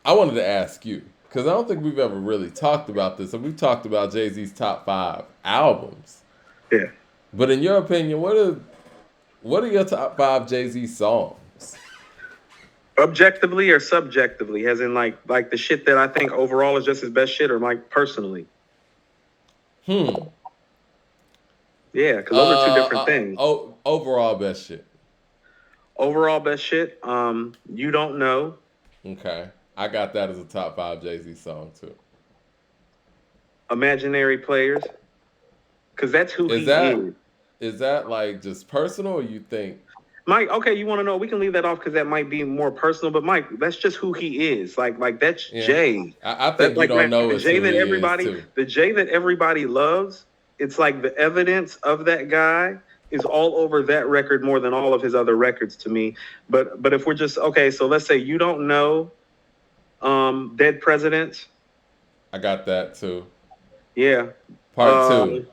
I wanted to ask you because I don't think we've ever really talked about this. And we've talked about Jay-Z's top 5 albums, Yeah. but in your opinion, what are your top 5 Jay-Z songs? Objectively or subjectively, as in like the shit that I think overall is just his best shit, or like personally. Hmm. Yeah, because those are two different things. Overall best shit. Overall best shit. You don't know. Okay, I got that as a top 5 Jay-Z song too. Imaginary players, because that's who Is he that is. is that like just personal, or you think? Mike, okay, you want to know? We can leave that off because that might be more personal. But Mike, that's just who he is. Like that's Yeah, Jay. I That think you like don't man, know is who he is too. The Jay that everybody loves. It's like the evidence of that guy is all over that record more than all of his other records to me. But if we're just okay, so let's say you don't know, Dead Presidents. I got that too. Yeah. Part two. Um,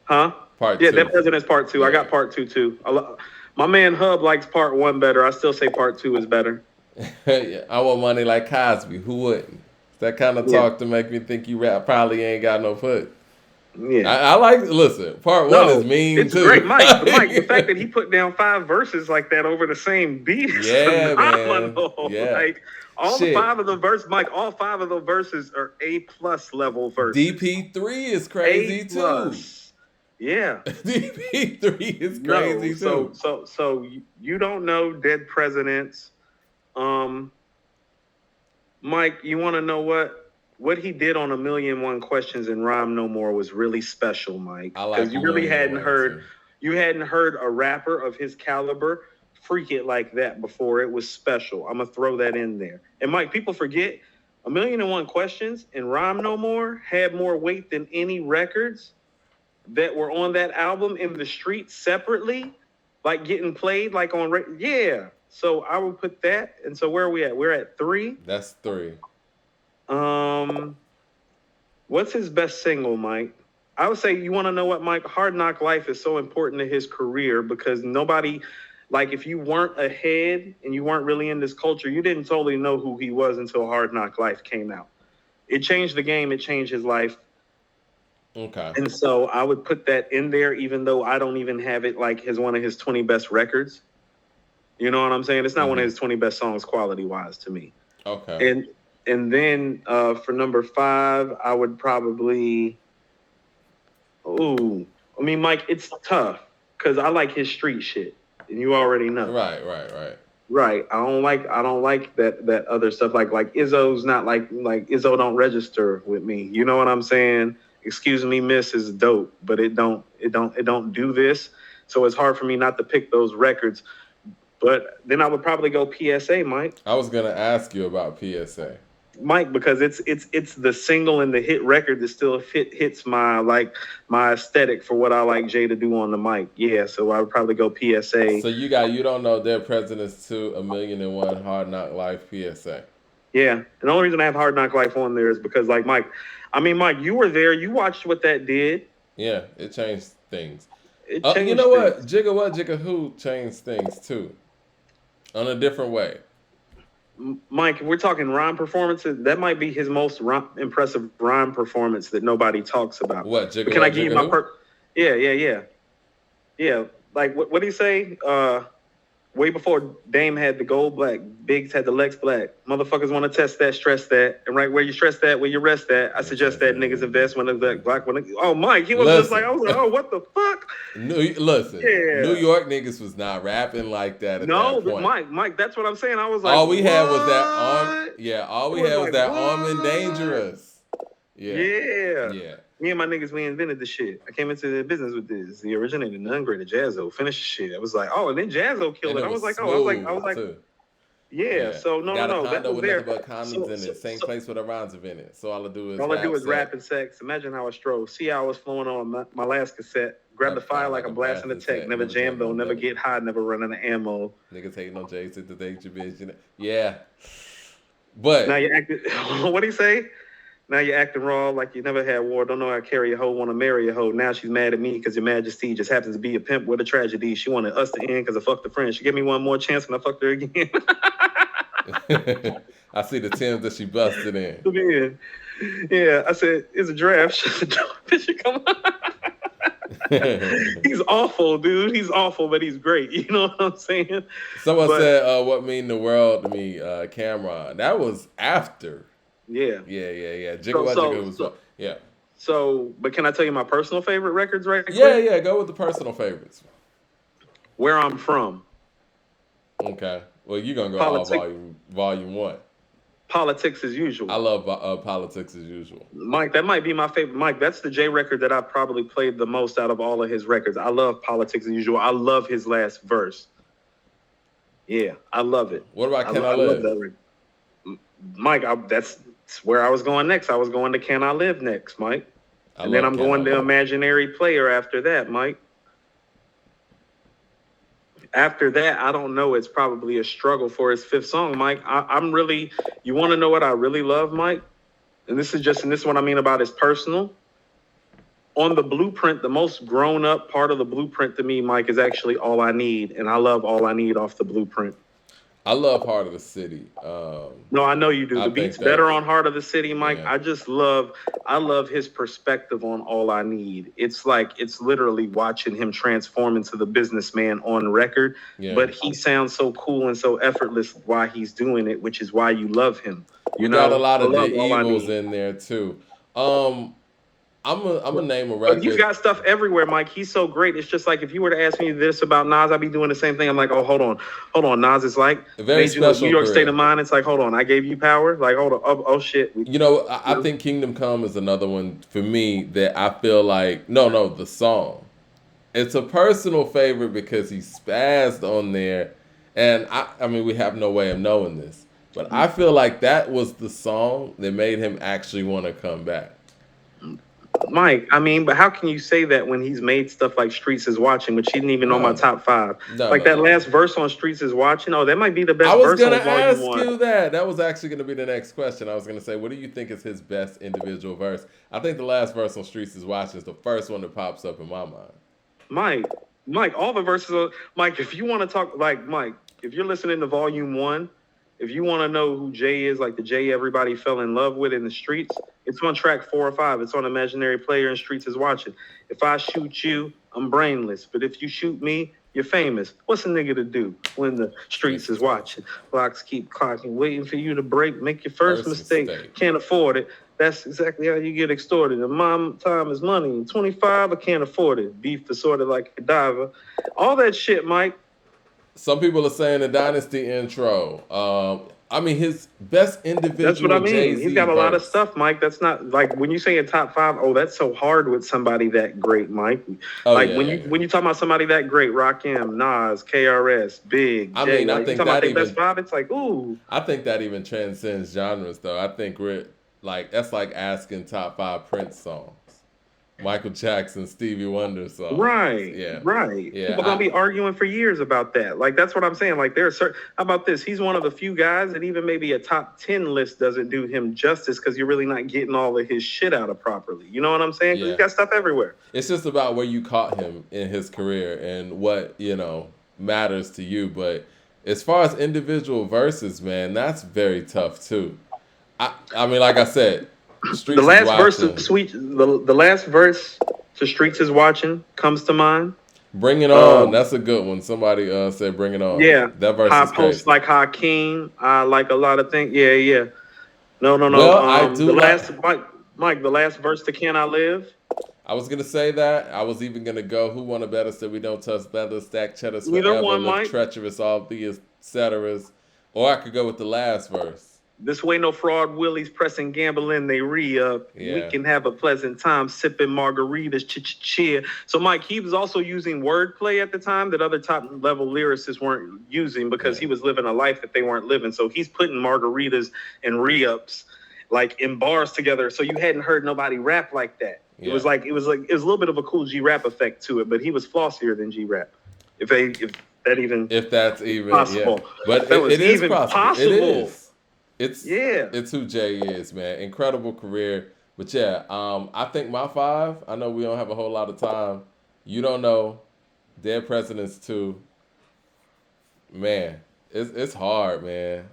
huh? Part Yeah, Dead two. Presidents Part Two. I Yeah. got Part Two too. My man Hub likes Part One better. I still say Part Two is better. Yeah, I want money like Cosby. Who wouldn't? That kind of Yeah. talk to make me think you rap probably ain't got no foot. Yeah. I like. Listen, part one is No, mean it's great, too. Mike. Mike, the fact that he put down 5 verses like that over the same beat is Yeah, man. phenomenal. Yeah. Like all the Shit. five of the verse, Mike, all 5 of the verses are A+ level verses. DP3 is A crazy too. plus. Yeah. DP3 is No. crazy So too. so so you don't know Dead Presidents. Um, Mike, you want to know what he did on A Million and One Questions and Rhyme No More was really special, Mike, I because like a you really million and hadn't one heard too. you hadn't heard a rapper of his caliber freak it like that before. It was special. I'm gonna throw that in there. And Mike, people forget A Million and One Questions and Rhyme No More had more weight than any records that were on that album in the street separately, like getting played like on yeah. So I would put that. And so where are we at? We're at three. That's three. Um, what's his best single, Mike? I would say you want to know what, Mike? Hard Knock Life is so important to his career because nobody, like, if you weren't ahead and you weren't really in this culture, you didn't totally know who he was until Hard Knock Life came out. It changed the game. It changed his life. Okay. And so I would put that in there, even though I don't even have it like as one of his 20 best records. You know what I'm saying? It's not one of his 20 best songs quality wise to me. Okay. And then for number 5, I would probably I mean, Mike, it's tough because I like his street shit, and you already know. Right. Right. I don't like that other stuff. Like Izzo's not like Izzo don't register with me. You know what I'm saying? Excuse me, miss is dope, but it don't do this. So it's hard for me not to pick those records. But then I would probably go PSA, Mike. I was gonna ask you about PSA. Mike, because it's the single and the hit record that still hits my aesthetic for what I like Jay to do on the mic. Yeah, so I would probably go PSA. So you don't know their presidents to A Million and One Hard Knock Life PSA. Yeah, and the only reason I have Hard Knock Life on there is because like Mike, I mean Mike, you were there, you watched what that did. Yeah, it changed things. It You changed know things. what? Jigga Who changed things too. On a different way. Mike, if we're talking rhyme performances, that might be his most impressive rhyme performance that nobody talks about. What, But can I give you Jigga my Who? Yeah. Like what do you say? Way before Dame had the gold black, Biggs had the Lex black. Motherfuckers want to test that, stress that, and right where you stress that, where you rest that. I suggest that niggas invest when the black when. Oh, Mike, he was just like I was like, oh, what the fuck? Listen, New Yeah. York niggas was not rapping like that at No, that but point. Mike, that's what I'm saying. I was like, All we what? had was that arm. Yeah, all It we was had was like, that arm and what? dangerous. Yeah, Yeah. yeah. Me and my niggas, we invented the shit. I came into the business with this. The originator, none greater, Jazzo. Finished the shit. I was like, oh, and then Jazzo killed And it. it I was was like, too. yeah. Yeah. So Got a no, that condo was with nothing there. but condoms So, in so, it. Same so place with the rhymes of in it. So all I do is all I do rap is rap set. and sex. Imagine how I strove. See how I was flowing on my last cassette. Grab the Rap fire fire like like a a blast in the blasting tech. tech. Never Never jam jam though. though. Never Never. get high. Never running the ammo. Niggas hating on Jason to date your bitch. Yeah. Now But you acting. What do you say? Now you're acting raw like you never had war. Don't know how to carry a hoe. Want to marry a hoe. Now she's mad at me because your majesty just happens to be a pimp with a tragedy. She wanted us to end because I fucked a friend. She gave me one more chance and I fucked her again. I see the Timbs that she busted in. Yeah, yeah. I said it's a draft. She said, "Bitch, come on." He's awful, dude. He's awful, but he's great. You know what I'm saying? Someone But said, "What mean the world to me, Cameron?" That was after. yeah. Yeah. So Jigga so was so yeah. but can I tell you my personal favorite records right Yeah, quick? yeah. Go with the personal favorites. Where I'm from. Okay. Well, you're gonna go all Politics volume one. politics as I usual. love politics as usual. Mike, that might be my favorite. Mike, that's the J record that I probably played the most out of all of his records. I love politics as usual. I love his last verse. Yeah, I love it. What about Can I I love Live? that record. Mike, that's where I was going next. I was going to Can I Live next, Mike. I And then love I'm Can I going to Live. Imaginary Player after that, Mike. After that, I don't know. It's probably a struggle for his fifth song, Mike. I'm really, you want to know what I really love, Mike? And this is what I mean about his personal. On the blueprint, the most grown up part of the blueprint to me, Mike, is actually All I Need. And I love All I Need off the blueprint. I love Heart of the City. No, I know you do. I The think beat's better that on Heart of the City, Mike. yeah, I love his perspective on All I Need. It's like, it's literally watching him transform into the businessman on record, yeah. but he sounds so cool and so effortless while he's doing it, which is why you love him. You We got a know, lot I of the love All I evils Need. in there too. Um, I'm a name a But he's record. got stuff everywhere, Mike. He's so great. It's just like if you were to ask me this about Nas, I'd be doing the same thing. I'm like, oh, hold on. Nas is like A very made you look New special York State of career. Mind. It's like, hold on, I gave you power. Like, hold on, oh shit. You know, I think Kingdom Come is another one for me that I feel like no, the song. It's a personal favorite because he spazzed on there, and I mean, we have no way of knowing this, but I feel like that was the song that made him actually want to come back. Mike, I mean, but how can you say that when he's made stuff like Streets is Watching, which he didn't even know my No, top five? no, Like no, that no, no. last verse on Streets is Watching. Oh, that might be the I best was verse gonna on Volume ask One. you that. That was actually gonna be the next question. I was gonna say, what do you think is his best individual verse? I think the last verse on Streets is Watching is the first one that pops up in my mind. Mike, all the verses are Mike. If you want to talk, like Mike, if you're listening to Volume One, if you want to know who Jay is, like the Jay everybody fell in love with in the streets, it's on track 4 or 5. It's on Imaginary Player and Streets is Watching. If I shoot you, I'm brainless. But if you shoot me, you're famous. What's a nigga to do when the streets is watching? Clocks keep clocking, waiting for you to break. Make your first First mistake. mistake. Can't afford it. That's exactly how you get extorted. And my time is money. And 25, I can't afford it. Beef assorted like a diver. All that shit, Mike. Some people are saying the Dynasty intro. I mean, his best That's what I individual Jay mean. He's Z got a lot of verse. stuff, Mike. That's not like when you say in top five. Oh, that's so hard with somebody that great, Mike. Oh Like yeah, when yeah, you yeah. when you talk about somebody that great, Rakim, Nas, KRS, Big, I Jay. mean, I Like you think talking about that their best even five. It's like ooh, I think that even transcends genres, though. I think we're like that's like asking top five Prince songs, Michael Jackson, Stevie Wonder songs. right, Yeah, right. yeah. People gonna be arguing for years about that. Like that's what I'm saying. Like there's certain. How about this? He's one of the few guys that even maybe a top 10 list doesn't do him justice because you're really not getting all of his shit out of properly. You know what I'm saying? Because Yeah. he's got stuff everywhere. It's just about where you caught him in his career and what matters to you. But as far as individual verses, man, that's very tough too. I mean, like I said, The Streets is last verse to watching. the last verse to Streets is Watching comes to mind. Bring it on. Um, That's a good one. Somebody said, "Bring it on." yeah, That verse high is post crazy. like Hakeem. I like a lot of things. Yeah, yeah. No, no, no. Well, I do The like. last Mike, the last verse to Can I Live? I was gonna say that. I was even gonna go. Who won a better so we don't touch leather, stack cheddars Neither forever, one, live Mike. treacherous, all the et ceteras. Or I could go with the last verse. This way, no fraud. Willies pressing gambling. They re-up. We Yeah, can have a pleasant time sipping margaritas. Cheer. So, Mike, he was also using wordplay at the time that other top level lyricists weren't using because yeah, he was living a life that they weren't living. So he's putting margaritas and re-ups like in bars together. So you hadn't heard nobody rap like that. It yeah. was like it was a little bit of a cool G rap effect to it, but he was flossier than G rap. If that even If that's even possible. but That it was is even possible. It possible. is. It's Yeah. it's who Jay is, man. Incredible career. But yeah, I think my five. I know we don't have a whole lot of time. You don't know, Dead Presidents 2. Man, it's hard, man.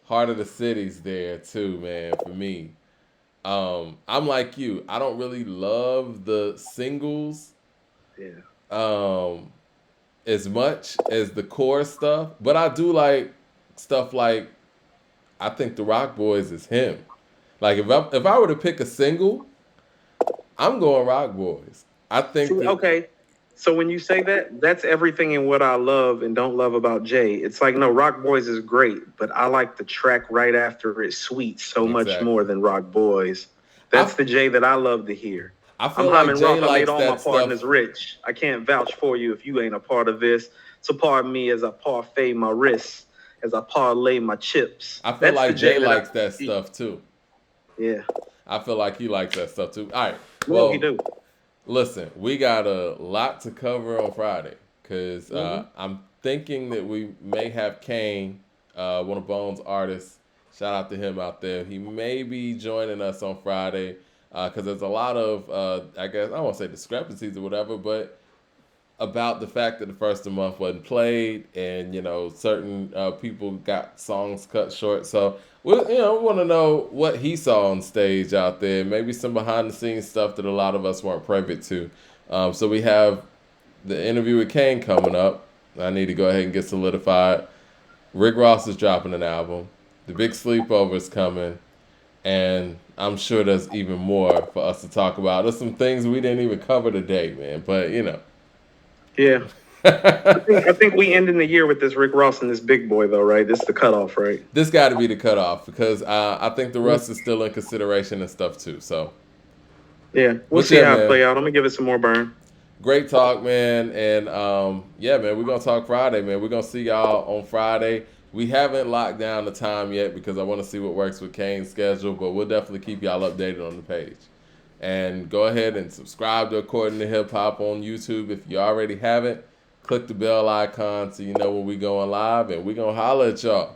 Heart of the City's there too, man. For me, I'm like you. I don't really love the singles Yeah. um, as much as the core stuff, but I do like stuff like I think the Rock Boys is him. Like if I were to pick a single, I'm going Rock Boys. I think See, that okay. So when you say that, that's everything in what I love and don't love about Jay. It's like, no, Rock Boys is great, but I like the track right after it, Sweet, so much more exactly. than Rock Boys. That's I the Jay that I love to hear. I I'm feel like Hyman Jay Roth. I made likes all my that stuff. partners rich. I can't vouch for you if you ain't a part of this. So pardon me as I parfait my wrists, as I parlay my chips. I feel That's the like Jay Jay that I likes that stuff too. yeah. I feel like he likes that stuff too. All right. No, he Well, do. listen, we got a lot to cover on Friday because Hmm. I'm thinking that we may have Kane, one of Bones' artists. Shout out to him out there. He may be joining us on Friday because there's a lot of, I guess, I don't want to say discrepancies or whatever, but about the fact that the first of the month wasn't played, and certain people got songs cut short. So we want to know what he saw on stage out there, maybe some behind the scenes stuff that a lot of us weren't privy to. So we have the interview with Kane coming up. I need to go ahead and get solidified. Rick Ross is dropping an album. The big sleepover is coming, and I'm sure there's even more for us to talk about. There's some things we didn't even cover today, man. But Yeah. I think we ending the year with this Rick Ross and this Big Boy though, right? This is the cutoff, right? this got to be the cutoff because I think the rest is still in consideration and stuff too. So, Yeah, we'll but see yeah, how it man, play out. I'm gonna give it some more burn. great talk, man, and yeah, man, we're gonna talk Friday, man. We're gonna see y'all on Friday. We haven't locked down the time yet because I want to see what works with Kane's schedule, but we'll definitely keep y'all updated on the page. And go ahead and subscribe to According to Hip Hop on YouTube if you already haven't. Click the bell icon so you know when we going live, and we gonna holler at y'all.